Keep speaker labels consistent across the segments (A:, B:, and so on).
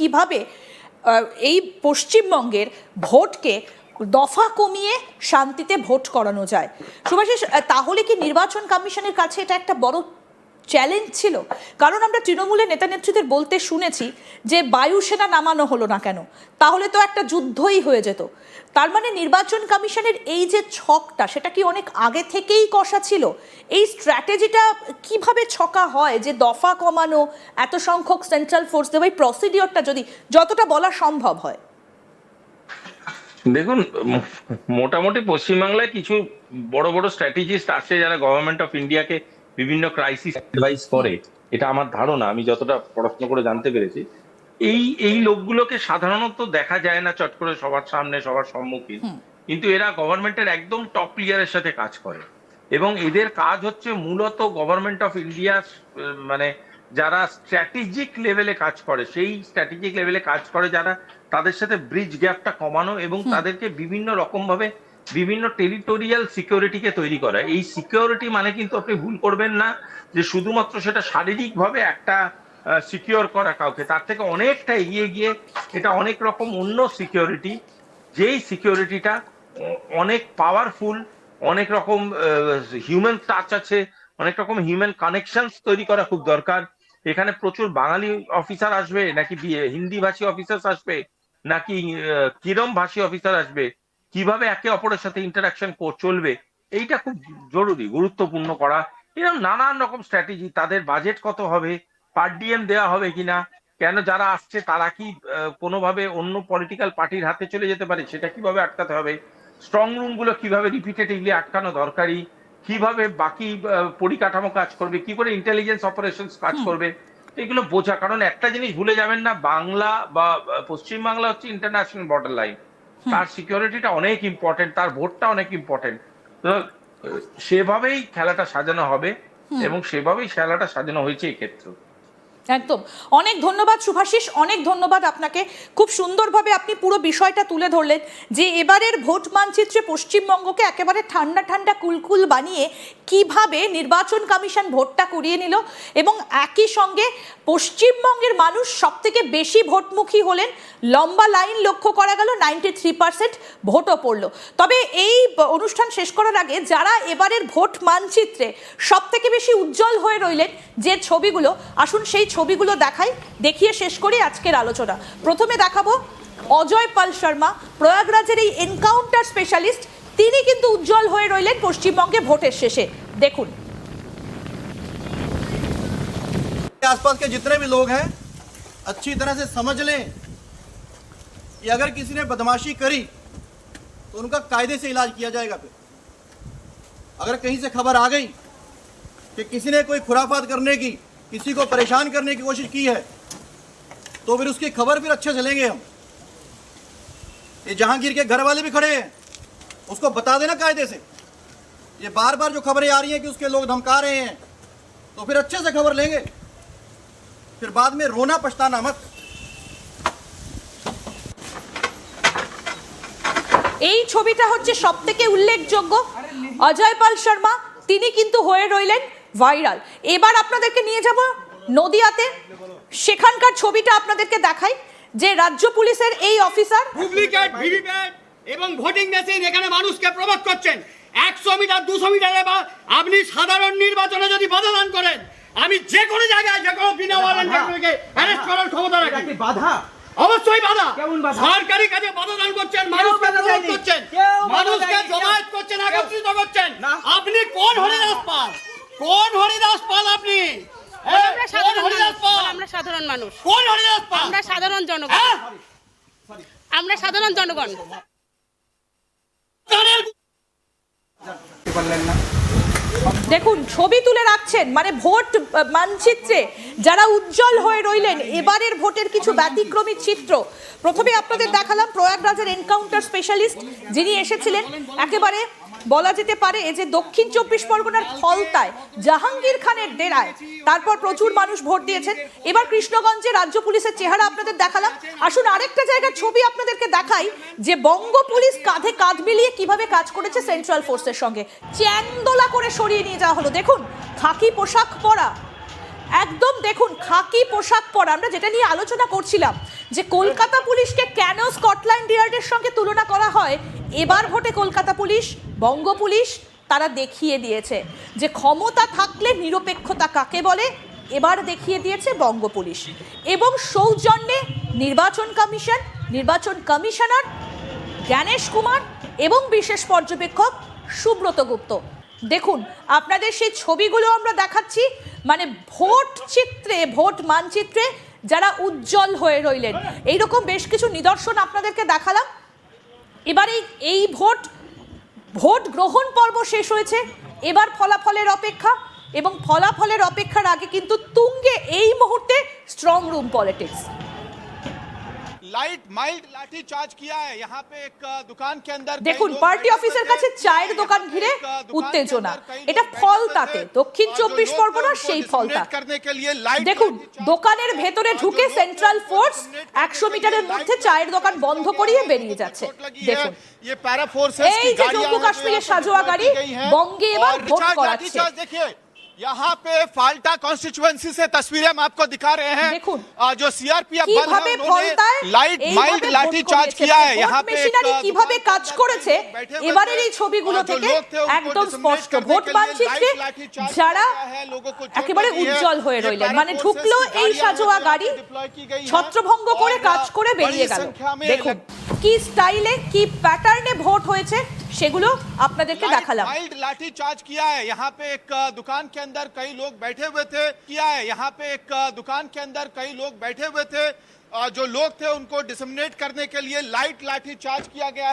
A: কিভাবে এই পশ্চিমবঙ্গের ভোটকে দফা কমিয়ে শান্তিতে ভোট করানো যায়। শুভাশিস, তাহলে কি নির্বাচন কমিশনের কাছে এটা একটা বড় চ্যালেঞ্জ ছিল? কারণ আমরা তৃণমূলের নেতা নেত্রীদের বলতে শুনেছি যে বায়ুসেনা নামানো হলো না কেন, তাহলে তো একটা যুদ্ধই হয়ে যেত। তার মানে নির্বাচন কমিশনের এই যে ছকটা, সেটা কি অনেক আগে থেকেই কষা ছিল? এই স্ট্র্যাটেজিটা কিভাবে ছকা হয় যে দফা কমানো, এত সংখ্যক সেন্ট্রাল ফোর্স দেওয়া, এই প্রসিডিওরটা যদি যতটা বলা সম্ভব হয়?
B: দেখুন, মোটামুটি পশ্চিমবাংলায় কিছু বড় বড় স্ট্র্যাটেজিস্ট আছে যারা গভর্নমেন্ট অফ ইন্ডিয়াকে বিভিন্ন ক্রাইসিস অ্যাডভাইস করে। এটা আমার ধারণা, আমি যতটা পড়াশোনা করে জানতে পেরেছি। এই এই লোকগুলোকে সাধারণত দেখা যায় না চট করে সবার সামনে, সবার সম্মুখীন, কিন্তু এরা গভর্নমেন্টের একদম টপ লিডারের সাথে কাজ করে এবং এদের কাজ হচ্ছে মূলত গভর্নমেন্ট অফ ইন্ডিয়া, মানে যারা স্ট্র্যাটেজিক লেভেলে কাজ করে, সেই স্ট্র্যাটেজিক লেভেলে কাজ করে যারা, তাদের সাথে ব্রিজ গ্যাপটা কমানো এবং তাদেরকে বিভিন্ন রকম ভাবে বিভিন্ন টেরিটোরিয়াল সিকিউরিটিকে তৈরি করা। এই সিকিউরিটি মানে কিন্তু আপনি ভুল করবেন না যে শুধুমাত্র সেটা শারীরিক ভাবে একটা সিকিউর করা কাউকে, তার থেকে অনেকটা এগিয়ে গিয়ে এটা অনেক রকম অন্য সিকিউরিটি, যেই সিকিউরিটিটা অনেক পাওয়ারফুল, অনেক রকম হিউম্যান টাচ আছে, অনেক রকম হিউম্যান কানেকশন তৈরি করা খুব দরকার। এখানে প্রচুর বাঙালি অফিসার আসবে নাকি হিন্দি ভাষী অফিসার আসবে নাকি কিরম ভাষী অফিসার আসবে, কিভাবে একে অপরের সাথে ইন্টারাকশন চলবে, এইটা খুব জরুরি, গুরুত্বপূর্ণ করা। এরকম নানান রকম স্ট্র্যাটেজি, তাদের বাজেট কত হবে, পার ডিএম দেওয়া হবে কিনা, কেন যারা আসছে তারা কি কোনোভাবে অন্য পলিটিক্যাল পার্টির হাতে চলে যেতে পারে, সেটা কিভাবে আটকাতে হবে, স্ট্রং রুম গুলো কিভাবে রিপিটেটিভলি আটকানো দরকারি, কিভাবে বাকি পরিকাঠামো কাজ করবে, কি করে ইন্টেলিজেন্স অপারেশন কাজ করবে, এগুলো বোঝা। কারণ একটা জিনিস ভুলে যাবেন না, বাংলা বা পশ্চিমবাংলা হচ্ছে ইন্টারন্যাশনাল বর্ডার লাইন, তার সিকিউরিটিটা অনেক ইম্পর্টেন্ট, তার ভোটটা অনেক ইম্পর্টেন্ট। তো সেভাবেই খেলাটা সাজানো হবে এবং সেভাবেই খেলাটা সাজানো হয়েছে এই ক্ষেত্রে।
A: একদম, অনেক ধন্যবাদ শুভাশিস, অনেক ধন্যবাদ আপনাকে। খুব সুন্দরভাবে আপনি পুরো বিষয়টা তুলে ধরলেন যে এবারের ভোট মানচিত্রে পশ্চিমবঙ্গকে একেবারে ঠান্ডা ঠান্ডা কুলকুল বানিয়ে কিভাবে নির্বাচন কমিশন ভোটটা করিয়ে নিল এবং একই সঙ্গে পশ্চিমবঙ্গের মানুষ সব থেকে বেশি ভোটমুখী হলেন। লম্বা লাইন লক্ষ্য করা গেল, 93% ভোটও পড়ল। তবে এই অনুষ্ঠান শেষ করার আগে যারা এবারের ভোট মানচিত্রে সব থেকে বেশি উজ্জ্বল হয়ে রইলেন যে ছবিগুলো, আসুন সেই ছবিগুলো দেখিয়ে শেষ করি আজকের আলোচনা। প্রথমে দেখাবো অজয় পাল শর্মা, প্রয়াগরাজের এই এনকাউন্টার স্পেশালিস্ট, তিনি কিন্তু উজ্জ্বল হয়ে রইলেন পশ্চিমবঙ্গে ভোটের শেষে। দেখুন,
C: आसपास के जितने भी लोग हैं अच्छी तरह से समझ लें कि अगर किसी ने बदमाशी करी तो उनका कायदे से इलाज किया जाएगा। फिर अगर कहीं से खबर आ गई कि किसी ने कोई खुराफात करने की, किसी को परेशान करने की कोशिश की है, तो फिर उसकी खबर फिर अच्छे से लेंगे हम। ये जहांगीर के घर वाले भी खड़े हैं, उसको बता देना कायदे से। ये बार बार जो खबरें आ रही हैं कि उसके लोग धमका रहे हैं, तो फिर अच्छे से खबर लेंगे, फिर बाद में रोना पछताना मत।
A: এই ছবিটা হচ্ছে সবথেকে উল্লেখযোগ্য। অজয় পাল শর্মা তিনি কিন্তু হয়ে রইলেন ভাইরাল। এবার আপনাদেরকে নিয়ে যাব নদিয়াতে, সেখানকার ছবিটা আপনাদেরকে দেখাই যে রাজ্য পুলিশের এই অফিসার
D: ডুপ্লিকেট ভিভিপ্যাট এবং ভোটিং মেশিন এখানে মানুষকে প্রভোগ করছেন। 100 মিটার 200 মিটারে বা আপনি সাধারণ নির্বাচনে যদি বাধা দান করেন, আমি যে কোনো জায়গায় যে কোনো বিনা ওয়ারেন্টে অ্যারেস্ট করার ক্ষমতা রাখি। বাধা অবশ্যই বাধা, সরকারি কাজে বাধা দান করছেন, মানুষকে প্রভোগ করছেন, মানুষকে জমায়েত করছেন, একত্রিত করছেন। আপনি কোন হরিদাস পাল? কোন হরিদাস পাল আপনি?
E: আমরা সাধারণ মানুষ,
D: কোন হরিদাস পাল?
E: আমরা সাধারণ জনগণ, আমরা সাধারণ জনগণ।
A: দেখুন ছবি তুলে রাখছেন, মানে ভোট মানচিত্রে যারা উজ্জ্বল হয়ে রইলেন এবারের ভোটের কিছু ব্যতিক্রমী চিত্র। প্রথমে আপনাদের দেখালাম প্রয়াগরাজের এনকাউন্টার স্পেশালিস্ট, যিনি এসেছিলেন একেবারে বলা যেতে পারে যে দক্ষিণ 24 পরগনার ফলতায় জাহাঙ্গীর খানের ডেরায়। তারপর প্রচুর মানুষ ভোট দিয়েছেন। এবার কৃষ্ণগঞ্জে রাজ্য পুলিশের চেহারা আপনাদের দেখালাম। আসুন আরেকটা জায়গার ছবি আপনাদেরকে দেখাই যে বঙ্গ পুলিশ কাঁধে কাঁধ মিলিয়ে কিভাবে কাজ করেছে সেন্ট্রাল ফোর্সের সঙ্গে। চ্যাংদোলা করে সরিয়ে নিয়ে যাওয়া হলো। দেখুন খাকি পোশাক পরা, একদম দেখুন খাকি পোশাক পরা, আমরা যেটা নিয়ে আলোচনা করছিলাম যে কলকাতা পুলিশকে কেন স্কটল্যান্ড ইয়ার্ডের সঙ্গে তুলনা করা হয়, এবার ভোটে কলকাতা পুলিশ, বঙ্গ পুলিশ তারা দেখিয়ে দিয়েছে যে ক্ষমতা থাকলে নিরপেক্ষতা কাকে বলে, এবার দেখিয়ে দিয়েছে বঙ্গ পুলিশ। এবং সৌজন্যে নির্বাচন কমিশন, নির্বাচন কমিশনার জ্ঞানেশ কুমার এবং বিশেষ পর্যবেক্ষক সুব্রত গুপ্ত। দেখুন আপনাদের সেই ছবিগুলো আমরা দেখাচ্ছি, মানে ভোট চিত্রে, ভোট মানচিত্রে যারা উজ্জ্বল হয়ে রইলেন, এইরকম বেশ কিছু নিদর্শন আপনাদেরকে দেখালাম। এবার এই ভোট গ্রহণ পর্ব শেষ হয়েছে, এবার ফলাফলের অপেক্ষা, এবং ফলাফলের অপেক্ষার আগে কিন্তু তুঙ্গে এই মুহূর্তে strong room politics.
F: Light mild लाठी चार्ज किया है यहाँ पे एक दुकान के अंदर
A: দেখুন পার্টি অফিসের কাছে চায়ের দোকান ঘিরে উত্তেজনা, এটা ফলতাতে, দক্ষিণ 24 পরগনার সেই ফলতা। দেখুন দোকানের ভেতরে ঢুকে সেন্ট্রাল ফোর্স 100 মিটারের মধ্যে চায়ের দোকান বন্ধ করিয়ে বেরিয়ে যাচ্ছে। দেখুন এই যে জম্মু কাশ্মীরের সাজোয়া গাড়ি বঙ্গে এবার ভোট করাচ্ছে।
F: यहाँ पे फाल्टा कॉन्स्टिट्यूएंसी से तस्वीरें हम आपको दिखा रहे हैं। जो सीआरपीएफ बल है उन्होंने लाइट माइल्ड लाठी चार्ज किया है यहाँ पे
A: কিভাবে কাজ করেছে এবারের এই ছবিগুলো থেকে একদম স্পষ্ট। ভোট মানচিত্রে যারা একেবারে উজ্জ্বল হয়ে রইলেন, মানে ঢুকলো এই সাজোয়া গাড়ি, ছত্রভঙ্গ করে কাজ করে বেরিয়ে গেল। দেখুন কি স্টাইলে, কি প্যাটার্নে ভোট হয়েছে সেগুলো আপনাদেরকে দেখালাম।
F: माइल्ड लाठी चार्ज किया है यहाँ पे एक दुकान के अंदर कई लोग बैठे हुए थे, किया है यहाँ पे एक दुकान के अंदर कई लोग बैठे हुए थे। जो लोग थे उनको डिसमिनेट करने के लिए लाइट लाठी चार्ज किया गया।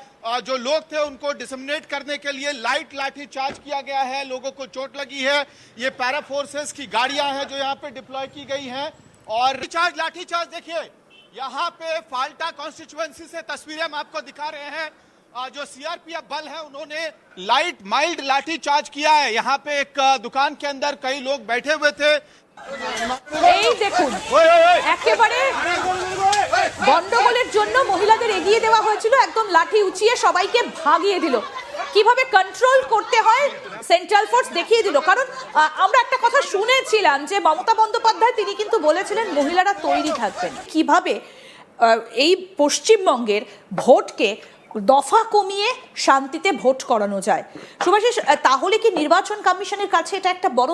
F: जो लोग थे उनको डिसमिनेट करने के लिए लाइट लाठी चार्ज किया गया है। लोगों को चोट लगी है। ये पैरा फोर्सेस की गाड़ियां हैं जो यहाँ पे डिप्लॉय की गई हैं। और लाठी चार्ज देखिए यहाँ पे फाल्टा कॉन्स्टिट्यूएंसी से तस्वीरें हम आपको दिखा रहे हैं। जो सीआरपीएफ बल है उन्होंने लाइट माइल्ड लाठी चार्ज किया है यहाँ पे एक दुकान के अंदर कई लोग बैठे हुए थे।
A: এই দেখুন একেবারে গন্ডগোলের জন্য মহিলাদের এগিয়ে দেওয়া হয়েছিল, একদম লাঠি উঁচিয়ে সবাইকে ভাগিয়ে দিল। কিভাবে কন্ট্রোল করতে হয় সেন্ট্রাল ফোর্স দেখিয়ে দিল। কারণ আমরা একটা কথা শুনেছিলাম যে মমতা বন্দ্যোপাধ্যায় তিনি কিন্তু বলেছিলেন মহিলারা তৈরি থাকবেন। কিভাবে এই পশ্চিমবঙ্গের ভোটকে দফা কমিয়ে শান্তিতে ভোট করানো যায়। সুভাষিস, তাহলে কি নির্বাচন কমিশনের কাছে এটা একটা বড়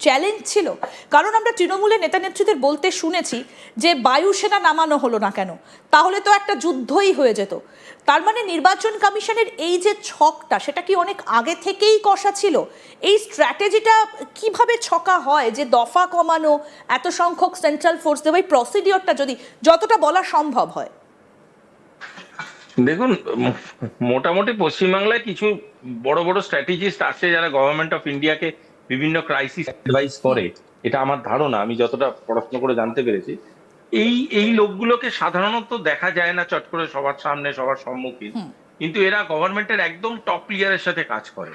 A: চ্যালেঞ্জ ছিল? কারণ আমরা তৃণমূলের নেতা নেত্রীদের বলতে শুনেছি যে বায়ুসেনা নামানো হলো না কেন, তাহলে তো একটা যুদ্ধই হয়ে যেত। তার মানে নির্বাচন কমিশনের এই যে ছকটা, সেটা কি অনেক আগে থেকেই কষা ছিল? এই স্ট্র্যাটেজিটা কিভাবে ছকা হয় যে দফা কমানো, এত সংখ্যক সেন্ট্রাল ফোর্স দেওয়া, এই প্রসিডিওরটা যদি যতটা বলা সম্ভব হয়।
B: দেখুন মোটামুটি পশ্চিমবাংলায় কিছু বড় বড় স্ট্র্যাটেজিস্ট আছে যারা গভর্নমেন্ট অফ ইন্ডিয়াকে বিভিন্ন ক্রাইসিস অ্যাডভাইস করে, এটা আমার ধারণা, আমি যতটা পড়াশোনা করে জানতে পেরেছি। এই লোকগুলোকে সাধারণত দেখা যায় না চট করে সবার সামনে, সবার সম্মুখীন, কিন্তু এরা গভর্নমেন্টের একদম টপ লিডারের সাথে কাজ করে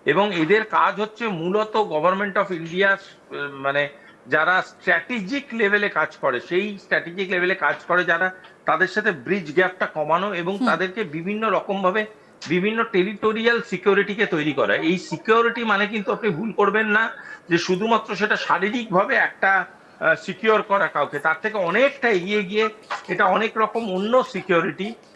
B: এবং এদের কাজ হচ্ছে মূলত গভর্নমেন্ট অফ ইন্ডিয়া, মানে যারা স্ট্র্যাটেজিক লেভেলে কাজ করে, সেই স্ট্র্যাটেজিক লেভেলে কাজ করে যারা, তাদের সাথে ব্রিজ গ্যাপটা কমানো এবং তাদেরকে বিভিন্ন রকম ভাবে বিভিন্ন টেরিটোরিয়াল সিকিউরিটিকে তৈরি করা। এই সিকিউরিটি মানে কিন্তু আপনি ভুল করবেন না যে শুধুমাত্র সেটা শারীরিকভাবে একটা সিকিউর করা কাউকে, তার থেকে অনেকটা এগিয়ে গিয়ে এটা অনেক রকম অন্য সিকিউরিটি